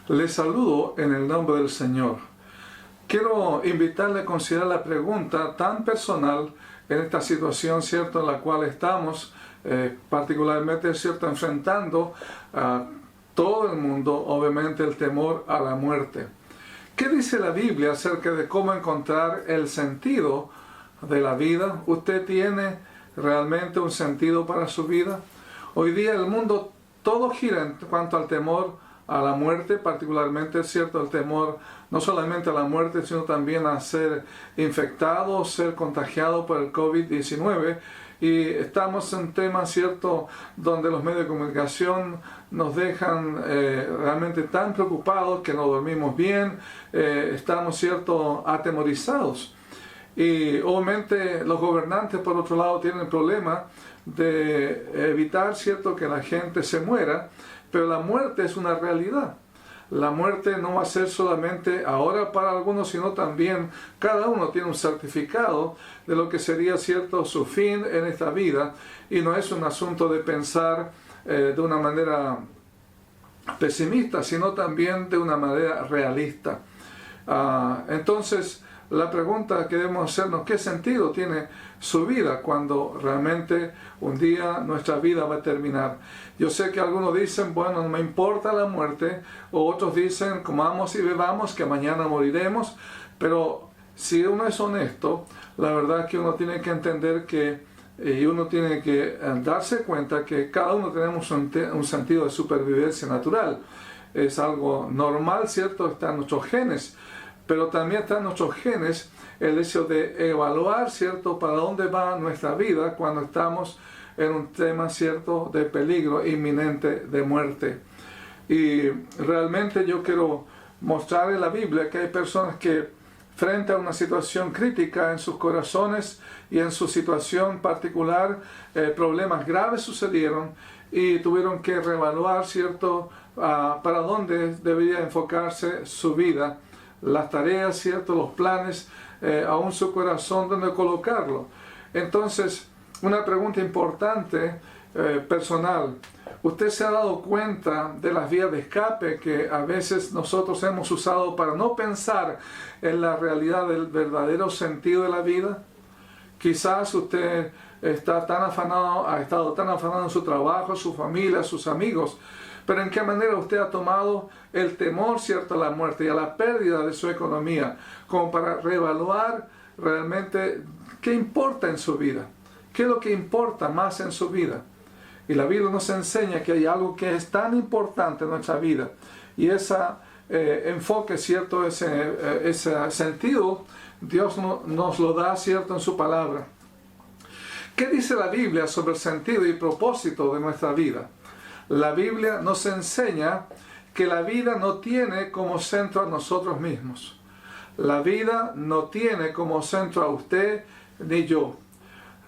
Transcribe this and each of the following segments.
Les saludo en el nombre del Señor. Quiero invitarle a considerar la pregunta tan personal en esta situación, ¿cierto?, en la cual estamos, particularmente, ¿cierto?, enfrentando a todo el mundo, obviamente, el temor a la muerte. ¿Qué dice la Biblia acerca de cómo encontrar el sentido de la vida? ¿Usted tiene realmente un sentido para su vida? Hoy día el mundo todo gira en cuanto al temor a la muerte, particularmente, es cierto, el temor no solamente a la muerte, sino también a ser infectado, ser contagiado por el COVID-19. Y estamos en un tema, cierto, donde los medios de comunicación nos dejan realmente tan preocupados que no dormimos bien, estamos, cierto, atemorizados. Y obviamente los gobernantes, por otro lado, tienen el problema de evitar, cierto, que la gente se muera, pero la muerte es una realidad. La muerte no va a ser solamente ahora para algunos, sino también cada uno tiene un certificado de lo que sería, cierto, su fin en esta vida, y no es un asunto de pensar de una manera pesimista, sino también de una manera realista. Entonces, la pregunta que debemos hacernos: ¿qué sentido tiene su vida cuando realmente un día nuestra vida va a terminar? Yo sé que algunos dicen, bueno, no me importa la muerte, o otros dicen, comamos y bebamos, que mañana moriremos. Pero si uno es honesto, la verdad es que uno tiene que entender que, y uno tiene que darse cuenta que cada uno tenemos un sentido de supervivencia natural. Es algo normal, ¿cierto? Está en nuestros genes. Pero también está en nuestros genes el hecho de evaluar, ¿cierto?, para dónde va nuestra vida cuando estamos en un tema, ¿cierto?, de peligro inminente de muerte. Y realmente yo quiero mostrar en la Biblia que hay personas que, frente a una situación crítica en sus corazones y en su situación particular, problemas graves sucedieron y tuvieron que reevaluar, ¿cierto?, para dónde debería enfocarse su vida, las tareas, ¿cierto?, los planes, aún su corazón, dónde colocarlo. Entonces, una pregunta importante, personal: ¿usted se ha dado cuenta de las vías de escape que a veces nosotros hemos usado para no pensar en la realidad del verdadero sentido de la vida? Quizás usted está tan afanado, ha estado tan afanado en su trabajo, su familia, sus amigos, pero ¿en qué manera usted ha tomado el temor, cierto, a la muerte y a la pérdida de su economía como para reevaluar realmente qué importa en su vida? ¿Qué es lo que importa más en su vida? Y la Biblia nos enseña que hay algo que es tan importante en nuestra vida, y ese enfoque, cierto, ese sentido, Dios nos lo da, cierto, en su palabra. ¿Qué dice la Biblia sobre el sentido y propósito de nuestra vida? La Biblia nos enseña que la vida no tiene como centro a nosotros mismos. La vida no tiene como centro a usted ni yo.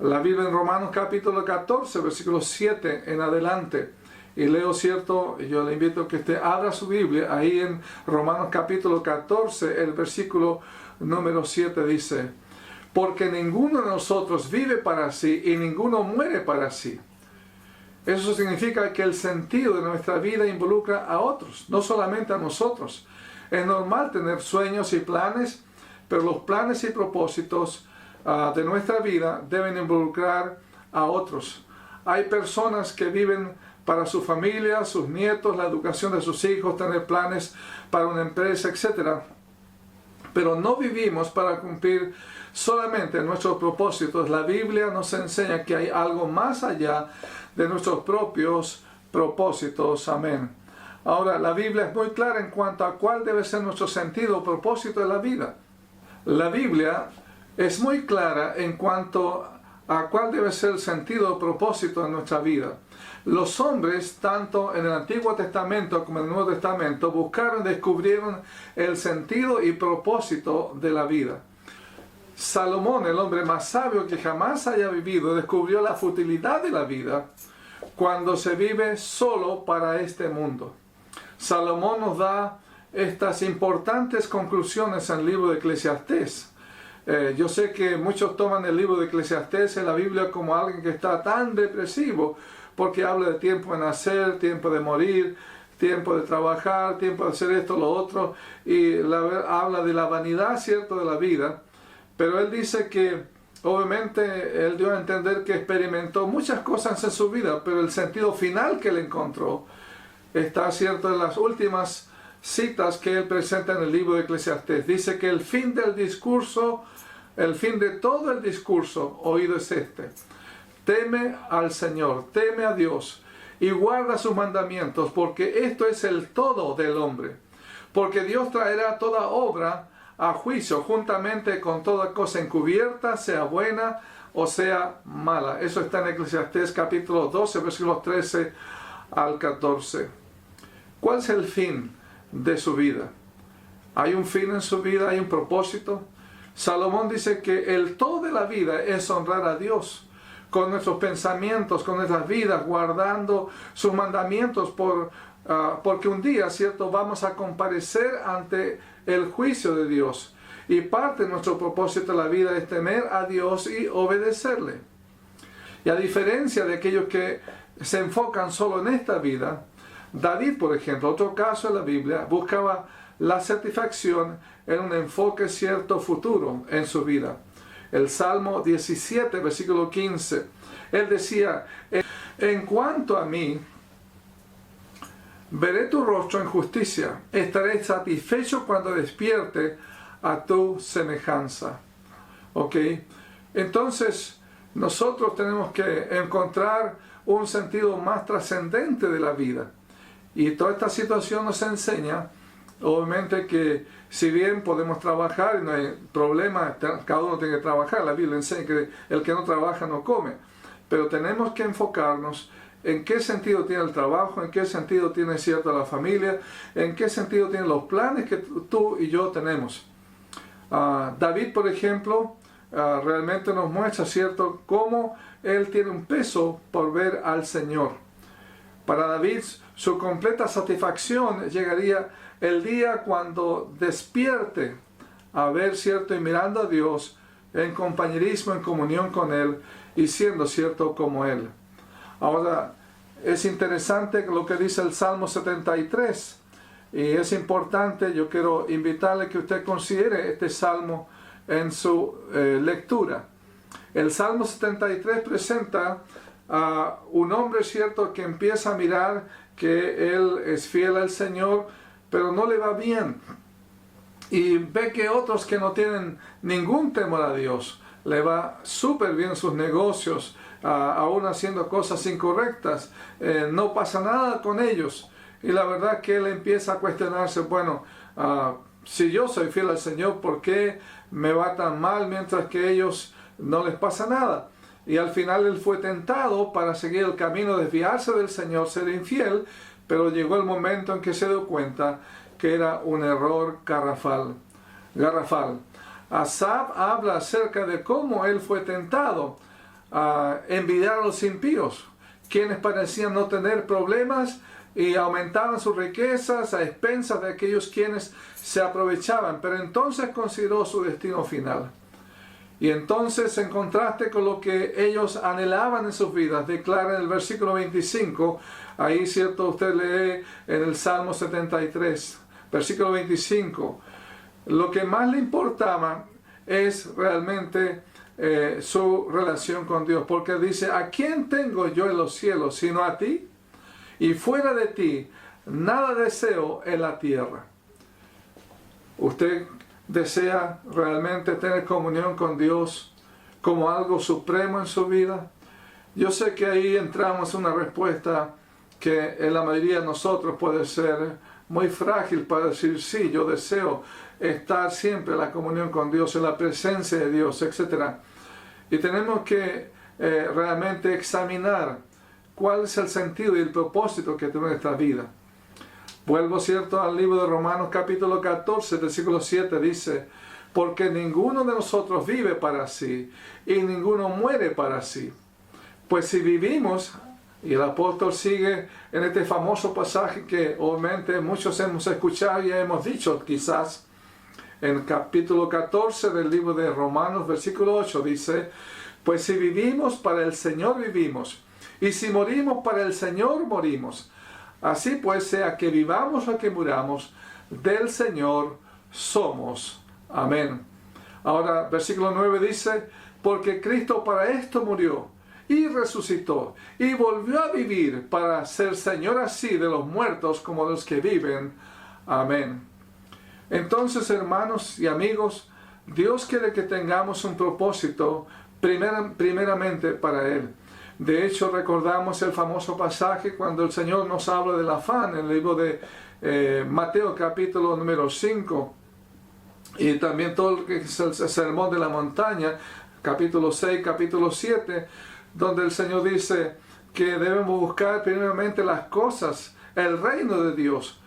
La Biblia en Romanos capítulo 14, versículo 7 en adelante. Y leo, cierto, yo le invito a que usted abra su Biblia. Ahí en Romanos capítulo 14, el versículo número 7 dice: porque ninguno de nosotros vive para sí y ninguno muere para sí. Eso significa que el sentido de nuestra vida involucra a otros, no solamente a nosotros. Es normal tener sueños y planes, pero los planes y propósitos de nuestra vida deben involucrar a otros. Hay personas que viven para su familia, sus nietos, la educación de sus hijos, tener planes para una empresa, etc. Pero no vivimos para cumplir solamente nuestros propósitos. La Biblia nos enseña que hay algo más allá de nuestros propios propósitos. Amén. Ahora, la Biblia es muy clara en cuanto a cuál debe ser nuestro sentido o propósito de la vida. La Biblia es muy clara en cuanto a cuál debe ser el sentido o propósito de nuestra vida. Los hombres, tanto en el Antiguo Testamento como en el Nuevo Testamento, buscaron y descubrieron el sentido y propósito de la vida. Salomón, el hombre más sabio que jamás haya vivido, descubrió la futilidad de la vida cuando se vive solo para este mundo. Salomón nos da estas importantes conclusiones en el libro de Eclesiastés. Yo sé que muchos toman el libro de Eclesiastés en la Biblia como alguien que está tan depresivo, porque habla de tiempo de nacer, tiempo de morir, tiempo de trabajar, tiempo de hacer esto, lo otro, y habla de la vanidad, ¿cierto?, de la vida. Pero él dice que obviamente él dio a entender que experimentó muchas cosas en su vida, pero el sentido final que él encontró está, ¿cierto?, en las últimas citas que él presenta en el libro de Eclesiastés. Dice que el fin del discurso, el fin de todo el discurso oído es este: teme al Señor, teme a Dios y guarda sus mandamientos, porque esto es el todo del hombre. Porque Dios traerá toda obra a juicio, juntamente con toda cosa encubierta, sea buena o sea mala. Eso está en Eclesiastés capítulo 12, versículos 13 al 14. ¿Cuál es el fin de su vida? ¿Hay un fin en su vida? ¿Hay un propósito? Salomón dice que el todo de la vida es honrar a Dios con nuestros pensamientos, con nuestras vidas, guardando sus mandamientos, porque un día, ¿cierto?, vamos a comparecer ante el juicio de Dios. Y parte de nuestro propósito de la vida es temer a Dios y obedecerle. Y a diferencia de aquellos que se enfocan solo en esta vida, David, por ejemplo, otro caso en la Biblia, buscaba la satisfacción en un enfoque cierto futuro en su vida. El Salmo 17, versículo 15, él decía: en cuanto a mí, veré tu rostro en justicia, estaré satisfecho cuando despierte a tu semejanza. ¿Ok? Entonces, nosotros tenemos que encontrar un sentido más trascendente de la vida. Y toda esta situación nos enseña, obviamente, que si bien podemos trabajar y no hay problema, cada uno tiene que trabajar, la Biblia enseña que el que no trabaja no come, pero tenemos que enfocarnos en qué sentido tiene el trabajo, en qué sentido tiene, cierto, la familia, en qué sentido tienen los planes que tú y yo tenemos. David, por ejemplo, realmente nos muestra, cierto, cómo él tiene un peso por ver al Señor. Para David, su completa satisfacción llegaría el día cuando despierte a ver, cierto, y mirando a Dios en compañerismo, en comunión con Él y siendo, cierto, como Él. Ahora, es interesante lo que dice el Salmo 73 y es importante, yo quiero invitarle que usted considere este Salmo en su lectura. El Salmo 73 presenta a un hombre, cierto, que empieza a mirar que él es fiel al Señor, pero no le va bien. Y ve que otros que no tienen ningún temor a Dios, le va súper bien sus negocios, aún haciendo cosas incorrectas, no pasa nada con ellos. Y la verdad que él empieza a cuestionarse, bueno, si yo soy fiel al Señor, ¿por qué me va tan mal mientras que ellos no les pasa nada? Y al final él fue tentado para seguir el camino, desviarse del Señor, ser infiel, pero llegó el momento en que se dio cuenta que era un error garrafal. Asaf habla acerca de cómo él fue tentado a envidiar a los impíos, quienes parecían no tener problemas y aumentaban sus riquezas a expensas de aquellos quienes se aprovechaban, pero entonces consideró su destino final. Y entonces, en contraste con lo que ellos anhelaban en sus vidas, declara en el versículo 25, ahí, cierto, usted lee en el Salmo 73, versículo 25, lo que más le importaba es realmente su relación con Dios, porque dice: ¿a quién tengo yo en los cielos sino a ti? Y fuera de ti, nada deseo en la tierra. Usted desea realmente tener comunión con Dios como algo supremo en su vida. Yo sé que ahí entramos en una respuesta que en la mayoría de nosotros puede ser muy frágil para decir: sí, yo deseo estar siempre en la comunión con Dios, en la presencia de Dios, etc. Y tenemos que realmente examinar cuál es el sentido y el propósito que tiene nuestra vida. Vuelvo, cierto, al libro de Romanos capítulo 14, versículo 7, dice: porque ninguno de nosotros vive para sí, y ninguno muere para sí. Pues si vivimos, y el apóstol sigue en este famoso pasaje que obviamente muchos hemos escuchado y hemos dicho quizás, en capítulo 14 del libro de Romanos, versículo 8, dice: pues si vivimos, para el Señor vivimos, y si morimos, para el Señor morimos. Así pues, sea que vivamos o que muramos, del Señor somos. Amén. Ahora, versículo 9 dice, porque Cristo para esto murió y resucitó y volvió a vivir para ser Señor así de los muertos como de los que viven. Amén. Entonces, hermanos y amigos, Dios quiere que tengamos un propósito primeramente para Él. De hecho, recordamos el famoso pasaje cuando el Señor nos habla del afán en el libro de Mateo capítulo número 5 y también todo lo que es el sermón de la montaña, capítulo 6, capítulo 7, donde el Señor dice que debemos buscar primeramente las cosas, el reino de Dios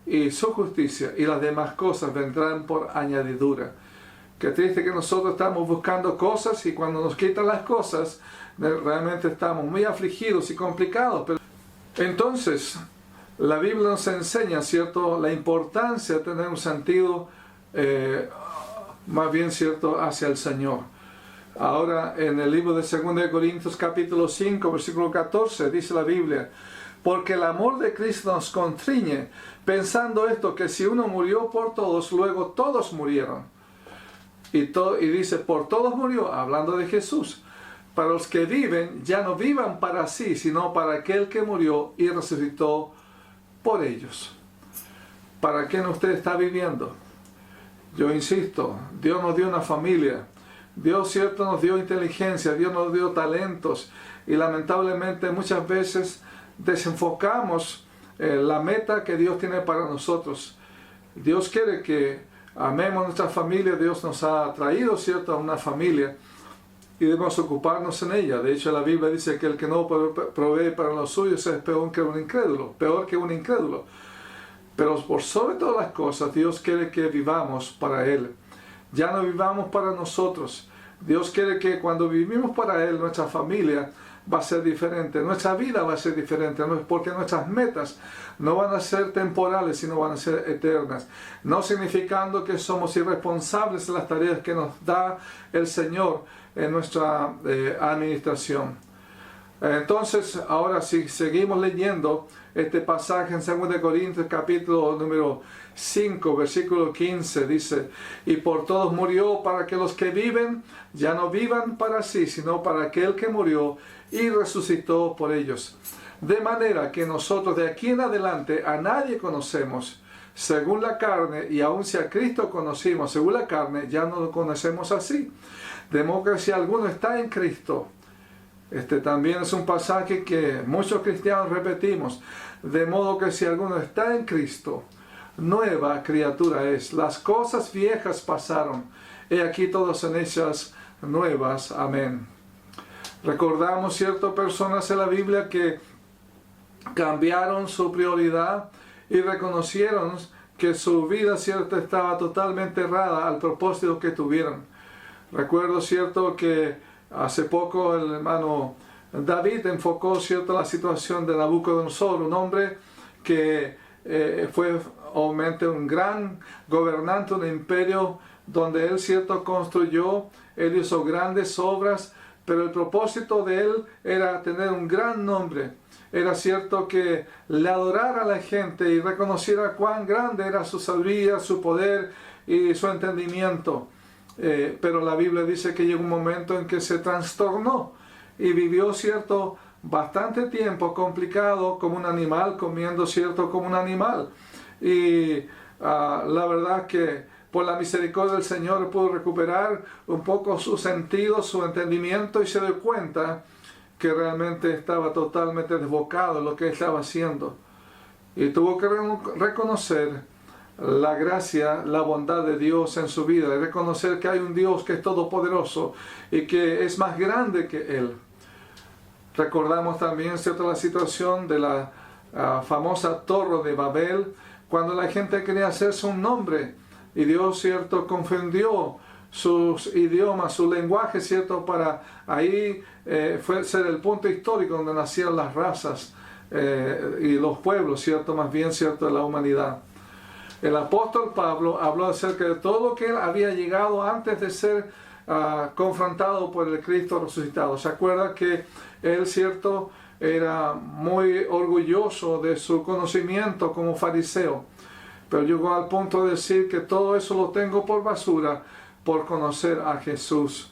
y su justicia, y las demás cosas vendrán por añadidura. Qué triste que nosotros estamos buscando cosas y cuando nos quitan las cosas realmente estamos muy afligidos y complicados. Pero entonces la Biblia nos enseña, ¿cierto?, la importancia de tener un sentido más bien, ¿cierto?, hacia el Señor. Ahora en el libro de 2 Corintios capítulo 5 versículo 14 dice la Biblia, porque el amor de Cristo nos constriñe, pensando esto, que si uno murió por todos, luego todos murieron. Y dice, por todos murió, hablando de Jesús. Para los que viven, ya no vivan para sí, sino para aquel que murió y resucitó por ellos. ¿Para quién usted está viviendo? Yo insisto, Dios nos dio una familia. Dios, cierto, nos dio inteligencia, Dios nos dio talentos. Y lamentablemente muchas veces desenfocamos la meta que Dios tiene para nosotros. Dios quiere que amemos nuestra familia. Dios nos ha traído, cierto, a una familia y debemos ocuparnos en ella. De hecho, la Biblia dice que el que no provee para los suyos es peor que un incrédulo. Pero por sobre todas las cosas, Dios quiere que vivamos para Él. Ya no vivamos para nosotros. Dios quiere que cuando vivimos para Él, nuestra familia va a ser diferente, nuestra vida va a ser diferente, porque nuestras metas no van a ser temporales, sino van a ser eternas. No significando que somos irresponsables de las tareas que nos da el Señor en nuestra administración. Entonces, ahora si seguimos leyendo este pasaje en 2 Corintios capítulo número 5, versículo 15, dice, y por todos murió para que los que viven ya no vivan para sí, sino para aquel que murió y resucitó por ellos. De manera que nosotros de aquí en adelante a nadie conocemos según la carne, y aun si a Cristo conocimos según la carne, ya no lo conocemos así. De modo que si alguno está en Cristo, este también es un pasaje que muchos cristianos repetimos, de modo que si alguno está en Cristo, nueva criatura es. Las cosas viejas pasaron, he aquí todas son hechas nuevas. Amén. Recordamos ciertas personas en la Biblia que cambiaron su prioridad y reconocieron que su vida, cierto, estaba totalmente errada al propósito que tuvieron. Recuerdo, cierto, que hace poco el hermano David enfocó, cierto, la situación de Nabucodonosor, un hombre que fue obviamente un gran gobernante, un imperio donde él, cierto, construyó, él hizo grandes obras, pero el propósito de él era tener un gran nombre. Era cierto que le adorara a la gente y reconociera cuán grande era su sabiduría, su poder y su entendimiento. Pero la Biblia dice que llegó un momento en que se trastornó y vivió, cierto, bastante tiempo complicado como un animal, comiendo, cierto, como un animal. Y la verdad que por la misericordia del Señor pudo recuperar un poco su sentido, su entendimiento, y se dio cuenta que realmente estaba totalmente desbocado en lo que estaba haciendo. Y tuvo que reconocer la gracia, la bondad de Dios en su vida, y reconocer que hay un Dios que es todopoderoso y que es más grande que Él. Recordamos también, ¿cierto?, la situación de la famosa Torre de Babel, cuando la gente quería hacerse un nombre y Dios, ¿cierto?, confundió sus idiomas, su lenguaje, ¿cierto?, para ahí fue ser el punto histórico donde nacieron las razas y los pueblos, ¿cierto?, más bien, ¿cierto?, de la humanidad. El apóstol Pablo habló acerca de todo lo que él había llegado antes de ser confrontado por el Cristo resucitado. ¿Se acuerda que él, cierto, era muy orgulloso de su conocimiento como fariseo, pero llegó al punto de decir que todo eso lo tengo por basura por conocer a Jesús.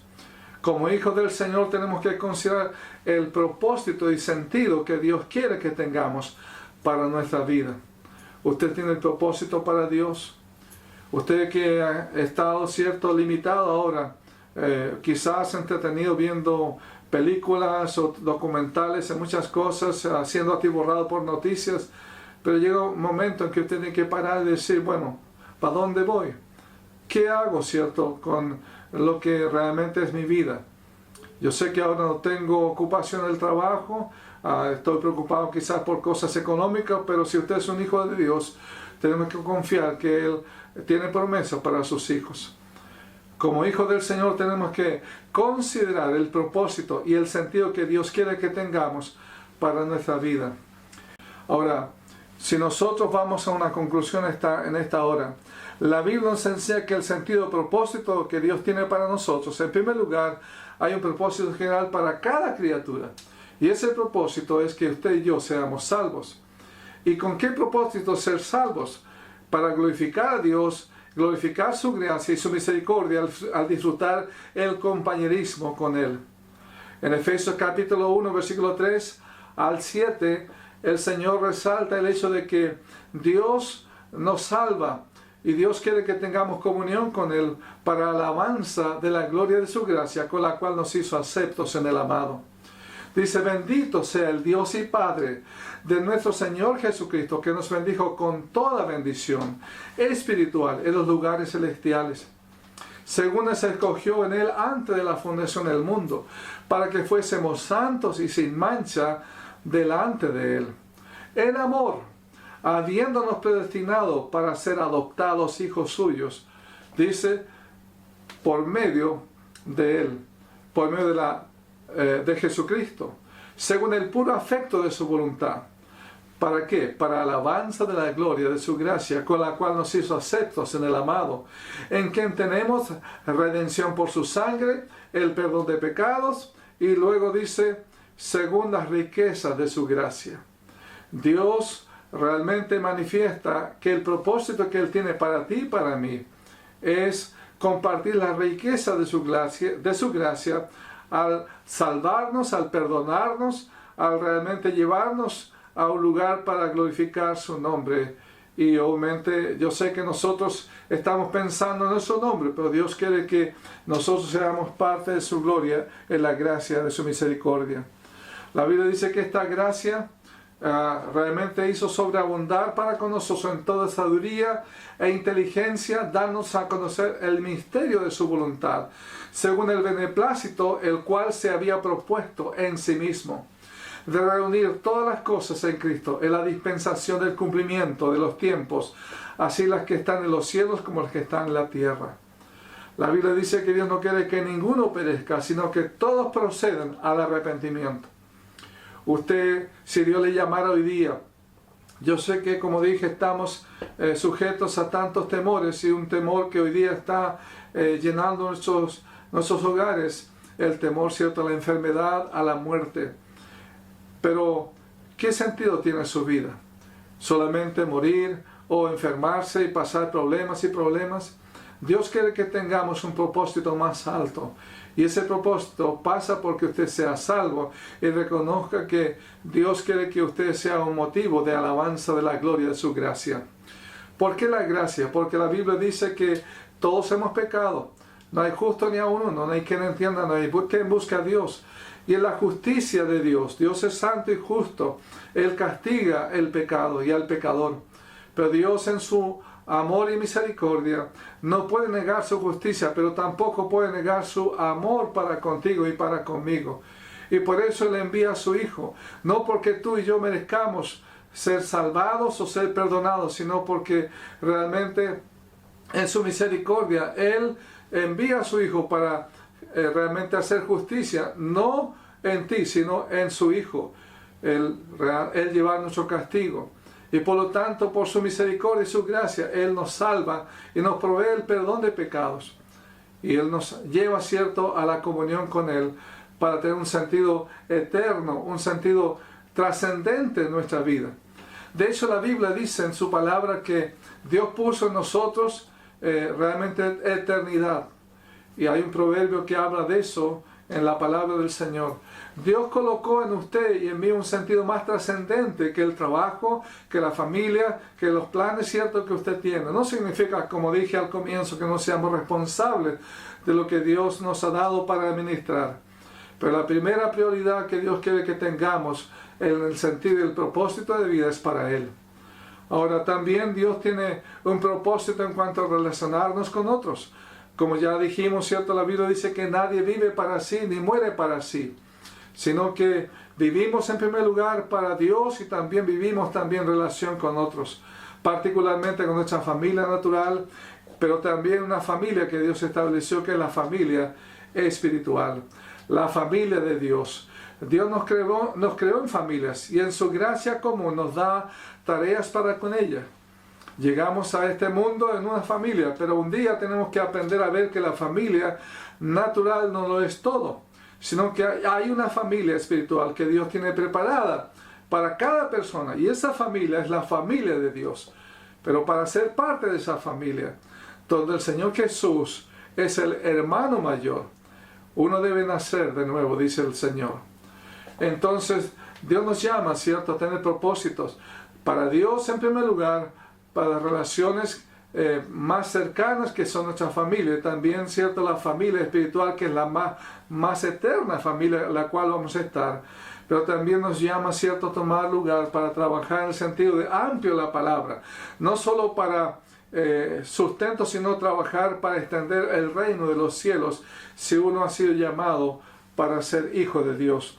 Como hijos del Señor tenemos que considerar el propósito y sentido que Dios quiere que tengamos para nuestra vida. Usted tiene el propósito para Dios. Usted que ha estado limitado ahora, quizás entretenido viendo películas o documentales en muchas cosas, siendo atiborrado por noticias, pero llega un momento en que usted tiene que parar y decir, bueno, ¿para dónde voy? ¿Qué hago, cierto, con lo que realmente es mi vida? Yo sé que ahora no tengo ocupación en el trabajo, estoy preocupado quizás por cosas económicas, pero si usted es un hijo de Dios, tenemos que confiar que Él tiene promesas para sus hijos. Como hijos del Señor tenemos que considerar el propósito y el sentido que Dios quiere que tengamos para nuestra vida. Ahora, si nosotros vamos a una conclusión en esta hora, la Biblia nos enseña que el sentido y propósito que Dios tiene para nosotros, en primer lugar, hay un propósito general para cada criatura. Y ese propósito es que usted y yo seamos salvos. ¿Y con qué propósito ser salvos? Para glorificar a Dios, glorificar su gracia y su misericordia al disfrutar el compañerismo con Él. En Efesios capítulo 1, versículo 3 al 7, el Señor resalta el hecho de que Dios nos salva y Dios quiere que tengamos comunión con Él para alabanza de la gloria de su gracia, con la cual nos hizo aceptos en el amado. Dice, bendito sea el Dios y Padre de nuestro Señor Jesucristo, que nos bendijo con toda bendición espiritual en los lugares celestiales, según se escogió en Él antes de la fundación del mundo, para que fuésemos santos y sin mancha delante de Él. En amor, habiéndonos predestinado para ser adoptados hijos suyos, dice, por medio de Él, por medio de Jesucristo, según el puro afecto de su voluntad. ¿Para qué? Para alabanza de la gloria de su gracia, con la cual nos hizo aceptos en el amado, en quien tenemos redención por su sangre, el perdón de pecados, y luego dice, según las riquezas de su gracia. Dios realmente manifiesta que el propósito que Él tiene para ti y para mí es compartir la riqueza de su gracia al salvarnos, al perdonarnos, al realmente llevarnos a un lugar para glorificar su nombre. Y obviamente yo sé que nosotros estamos pensando en su nombre, pero Dios quiere que nosotros seamos parte de su gloria en la gracia de su misericordia. La Biblia dice que esta gracia realmente hizo sobreabundar para con nosotros en toda sabiduría e inteligencia, darnos a conocer el misterio de su voluntad, según el beneplácito el cual se había propuesto en sí mismo, de reunir todas las cosas en Cristo, en la dispensación del cumplimiento de los tiempos, así las que están en los cielos como las que están en la tierra. La Biblia dice que Dios no quiere que ninguno perezca, sino que todos procedan al arrepentimiento. Usted, si Dios le llamara hoy día, yo sé que, como dije, estamos sujetos a tantos temores, y un temor que hoy día está llenando nuestros hogares, el temor, ¿cierto?, a la enfermedad, a la muerte. Pero, ¿qué sentido tiene su vida? ¿Solamente morir o enfermarse y pasar problemas y problemas? Dios quiere que tengamos un propósito más alto. Y ese propósito pasa porque usted sea salvo y reconozca que Dios quiere que usted sea un motivo de alabanza de la gloria de su gracia. ¿Por qué la gracia? Porque la Biblia dice que todos hemos pecado. No hay justo ni a uno, no hay quien entienda, no hay quien busque a Dios. Y en la justicia de Dios, Dios es santo y justo. Él castiga el pecado y al pecador. Pero Dios en su amor y misericordia no puede negar su justicia, pero tampoco puede negar su amor para contigo y para conmigo. Y por eso Él envía a su Hijo, no porque tú y yo merezcamos ser salvados o ser perdonados, sino porque realmente en su misericordia Él envía a su Hijo para realmente hacer justicia, no en ti, sino en su Hijo, Él llevar nuestro castigo. Y por lo tanto, por su misericordia y su gracia, Él nos salva y nos provee el perdón de pecados. Y Él nos lleva, ¿cierto?, a la comunión con Él para tener un sentido eterno, un sentido trascendente en nuestra vida. De hecho, la Biblia dice en su palabra que Dios puso en nosotros realmente eternidad. Y hay un proverbio que habla de eso en la palabra del Señor. Dios colocó en usted y en mí un sentido más trascendente que el trabajo, que la familia, que los planes ciertos que usted tiene. No significa, como dije al comienzo, que no seamos responsables de lo que Dios nos ha dado para administrar. Pero la primera prioridad que Dios quiere que tengamos en el sentido y el propósito de vida es para Él. Ahora también Dios tiene un propósito en cuanto a relacionarnos con otros. Como ya dijimos, ¿cierto? La Biblia dice que nadie vive para sí ni muere para sí, sino que vivimos en primer lugar para Dios y también vivimos también en relación con otros, particularmente con nuestra familia natural, pero también una familia que Dios estableció, que es la familia espiritual, la familia de Dios. Dios nos creó en familias y en su gracia común nos da tareas para con ellas. Llegamos a este mundo en una familia, pero un día tenemos que aprender a ver que la familia natural no lo es todo, sino que hay una familia espiritual que Dios tiene preparada para cada persona, y esa familia es la familia de Dios. Pero para ser parte de esa familia, donde el Señor Jesús es el hermano mayor, uno debe nacer de nuevo, dice el Señor. Entonces, Dios nos llama, ¿cierto?, a tener propósitos para Dios en primer lugar, para relaciones más cercanas que son nuestra familia, y también, ¿cierto?, la familia espiritual, que es la más eterna familia en la cual vamos a estar. Pero también nos llama, ¿cierto?, a tomar lugar para trabajar en el sentido de amplio de la palabra, no solo para sustento, sino trabajar para extender el reino de los cielos, si uno ha sido llamado para ser hijo de Dios.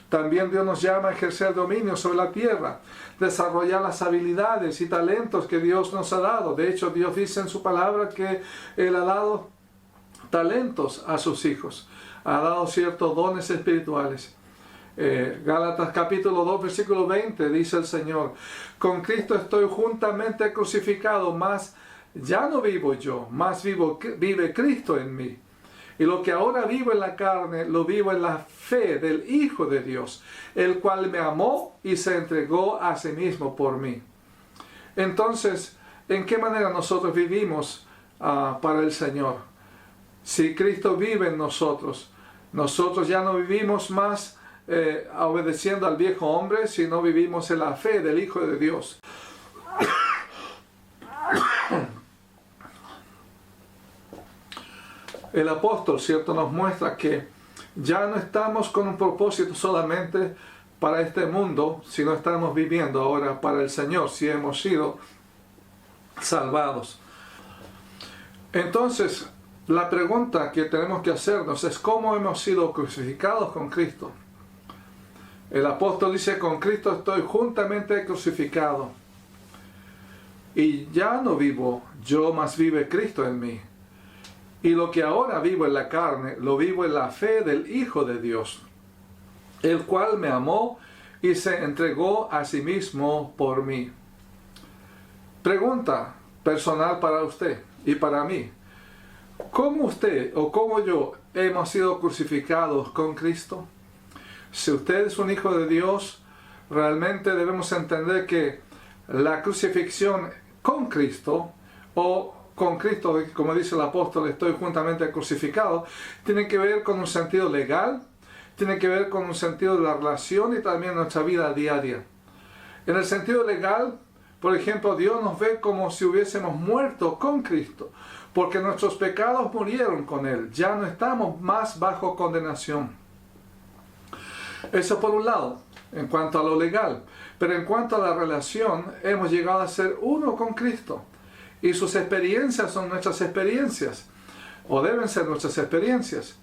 También Dios nos llama a ejercer dominio sobre la tierra, desarrollar las habilidades y talentos que Dios nos ha dado. De hecho, Dios dice en su palabra que Él ha dado talentos a sus hijos, ha dado ciertos dones espirituales. Gálatas capítulo 2 versículo 20 dice el Señor: con Cristo estoy juntamente crucificado, mas ya no vivo yo, mas vive Cristo en mí. Y lo que ahora vivo en la carne, lo vivo en la fe del Hijo de Dios, el cual me amó y se entregó a sí mismo por mí. Entonces, ¿en qué manera nosotros vivimos para el Señor? Si Cristo vive en nosotros, nosotros ya no vivimos más obedeciendo al viejo hombre, sino vivimos en la fe del Hijo de Dios. El apóstol, ¿cierto?, nos muestra que ya no estamos con un propósito solamente para este mundo, sino estamos viviendo ahora para el Señor, si hemos sido salvados. Entonces, la pregunta que tenemos que hacernos es: ¿cómo hemos sido crucificados con Cristo? El apóstol dice: con Cristo estoy juntamente crucificado, y ya no vivo yo, mas vive Cristo en mí. Y lo que ahora vivo en la carne, lo vivo en la fe del Hijo de Dios, el cual me amó y se entregó a sí mismo por mí. Pregunta personal para usted y para mí: ¿cómo usted o cómo yo hemos sido crucificados con Cristo? Si usted es un hijo de Dios, realmente debemos entender que la crucifixión con Cristo, o con Cristo, como dice el apóstol, estoy juntamente crucificado, tiene que ver con un sentido legal, tiene que ver con un sentido de la relación y también nuestra vida diaria. En el sentido legal, por ejemplo, Dios nos ve como si hubiésemos muerto con Cristo, porque nuestros pecados murieron con Él, ya no estamos más bajo condenación. Eso por un lado, en cuanto a lo legal. Pero en cuanto a la relación, hemos llegado a ser uno con Cristo. Y sus experiencias son nuestras experiencias, o deben ser nuestras experiencias.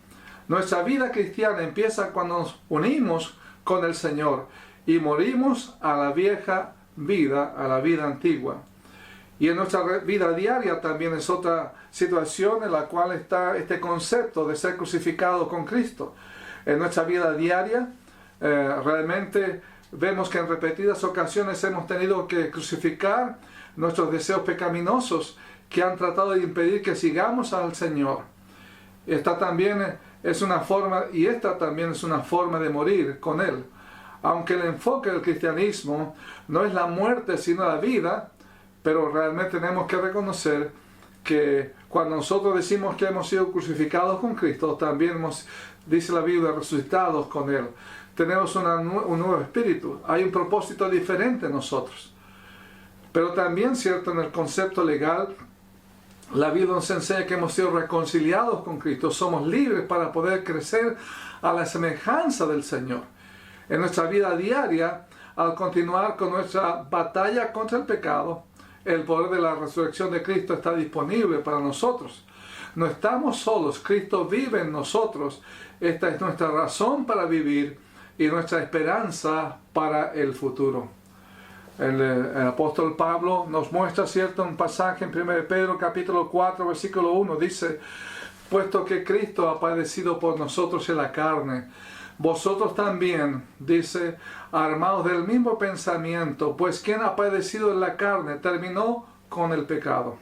Nuestra vida cristiana empieza cuando nos unimos con el Señor y morimos a la vieja vida, a la vida antigua. Y en nuestra vida diaria también es otra situación en la cual está este concepto de ser crucificado con Cristo. En nuestra vida diaria, realmente vemos que en repetidas ocasiones hemos tenido que crucificar nuestros deseos pecaminosos que han tratado de impedir que sigamos al Señor. Esta también es una forma de morir con Él. Aunque el enfoque del cristianismo no es la muerte sino la vida, pero realmente tenemos que reconocer que cuando nosotros decimos que hemos sido crucificados con Cristo, también dice la Biblia, resucitados con Él. Tenemos un nuevo espíritu, hay un propósito diferente en nosotros. Pero también, cierto, en el concepto legal, la Biblia nos enseña que hemos sido reconciliados con Cristo, somos libres para poder crecer a la semejanza del Señor. En nuestra vida diaria, al continuar con nuestra batalla contra el pecado, el poder de la resurrección de Cristo está disponible para nosotros. No estamos solos, Cristo vive en nosotros. Esta es nuestra razón para vivir y nuestra esperanza para el futuro. El apóstol Pablo nos muestra, cierto, un pasaje en 1 Pedro capítulo 4, versículo 1, dice: puesto que Cristo ha padecido por nosotros en la carne, vosotros también, dice, armados del mismo pensamiento, pues quien ha padecido en la carne terminó con el pecado,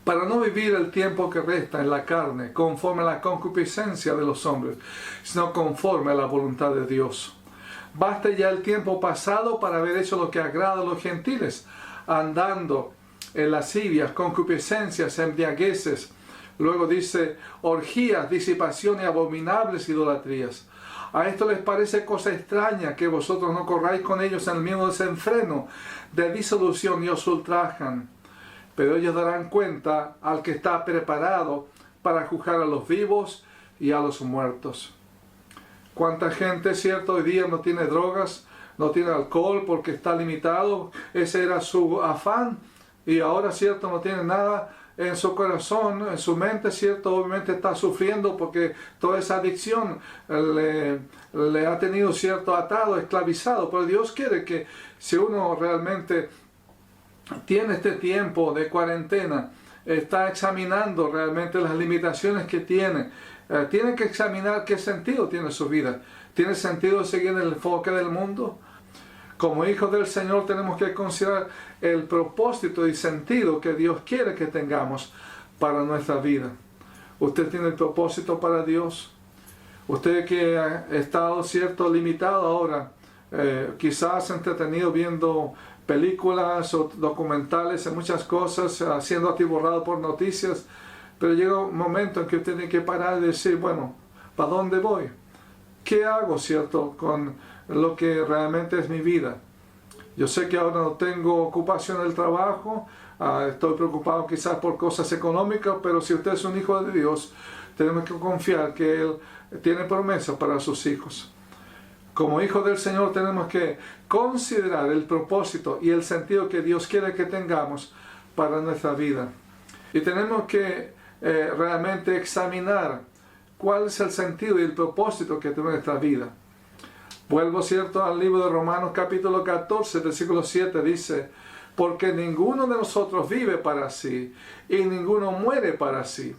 para no vivir el tiempo que resta en la carne conforme a la concupiscencia de los hombres, sino conforme a la voluntad de Dios. Baste ya el tiempo pasado para haber hecho lo que agrada a los gentiles, andando en lascivias, concupiscencias, embriagueces. Luego dice, orgías, disipación y abominables idolatrías. A esto les parece cosa extraña que vosotros no corráis con ellos en el mismo desenfreno de disolución y os ultrajan. Pero ellos darán cuenta al que está preparado para juzgar a los vivos y a los muertos. ¿Cuánta gente, cierto, hoy día no tiene drogas, no tiene alcohol porque está limitado? Ese era su afán y ahora, cierto, no tiene nada en su corazón, en su mente, cierto, obviamente está sufriendo porque toda esa adicción le ha tenido, cierto, atado, esclavizado. Pero Dios quiere que si uno realmente tiene este tiempo de cuarentena, está examinando realmente las limitaciones que tiene, tiene que examinar qué sentido tiene su vida. ¿Tiene sentido seguir en el enfoque del mundo? Como hijos del Señor tenemos que considerar el propósito y sentido que Dios quiere que tengamos para nuestra vida. ¿Usted tiene el propósito para Dios? Usted que ha estado, cierto, limitado ahora, quizás entretenido viendo películas o documentales en muchas cosas, siendo atiborrado por noticias, pero llega un momento en que usted tiene que parar y decir, bueno, ¿para dónde voy? ¿Qué hago, cierto, con lo que realmente es mi vida? Yo sé que ahora no tengo ocupación en el trabajo, estoy preocupado quizás por cosas económicas, pero si usted es un hijo de Dios, tenemos que confiar que Él tiene promesas para sus hijos. Como hijos del Señor tenemos que considerar el propósito y el sentido que Dios quiere que tengamos para nuestra vida. Y tenemos que realmente examinar cuál es el sentido y el propósito que tiene nuestra vida. Vuelvo, cierto, al libro de Romanos capítulo 14, versículo 7, dice, porque ninguno de nosotros vive para sí y ninguno muere para sí.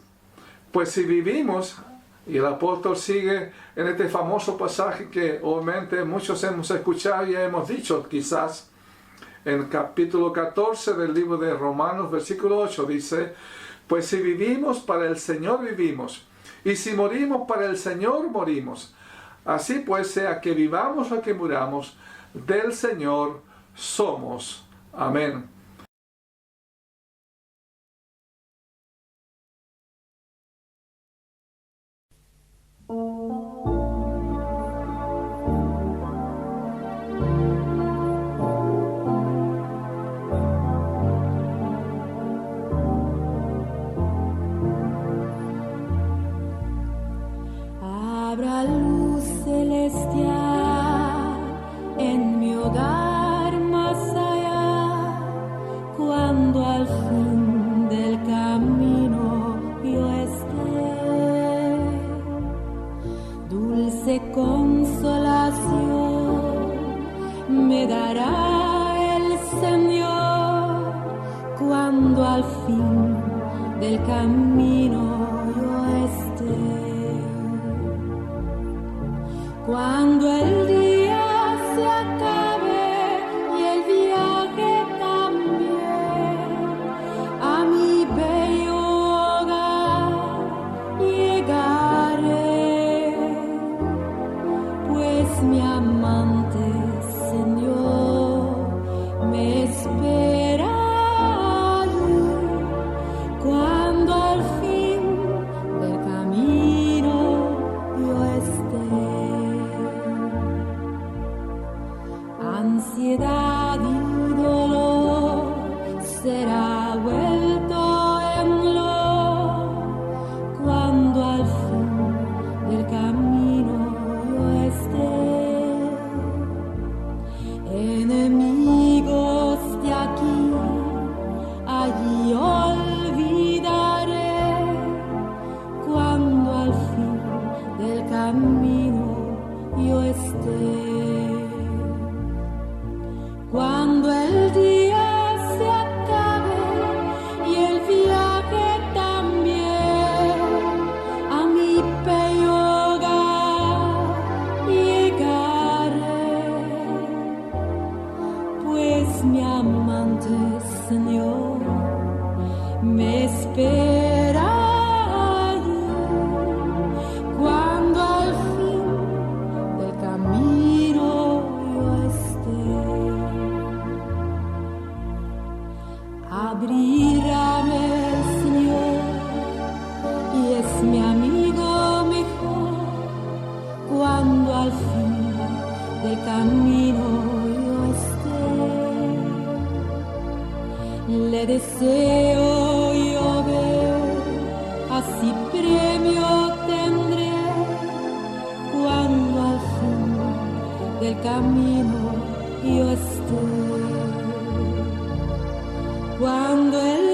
Pues si vivimos, y el apóstol sigue en este famoso pasaje que obviamente muchos hemos escuchado y hemos dicho quizás, en el capítulo 14 del libro de Romanos, versículo 8, dice, pues si vivimos, para el Señor vivimos, y si morimos, para el Señor morimos. Así pues, sea que vivamos o que muramos, del Señor somos. Amén. Habrá luz celestial en mi hogar más allá, cuando al fin del camino yo esté. Dulce consolación me dará el Señor, cuando al fin del camino yo esté. Cuando el día se acabe y el viaje también, a mi bello hogar llegaré, pues mi amor esté. Cuando el día se acabe y el viaje también, a mi bello hogar llegaré, pues mi amante Señor me espera allí, cuando al fin del camino yo esté. Abrirame el Señor y es mi amigo mejor, cuando al fin del camino yo esté. Le deseo yo ver, así premio tendré, cuando al fin del camino yo esté. Cuando el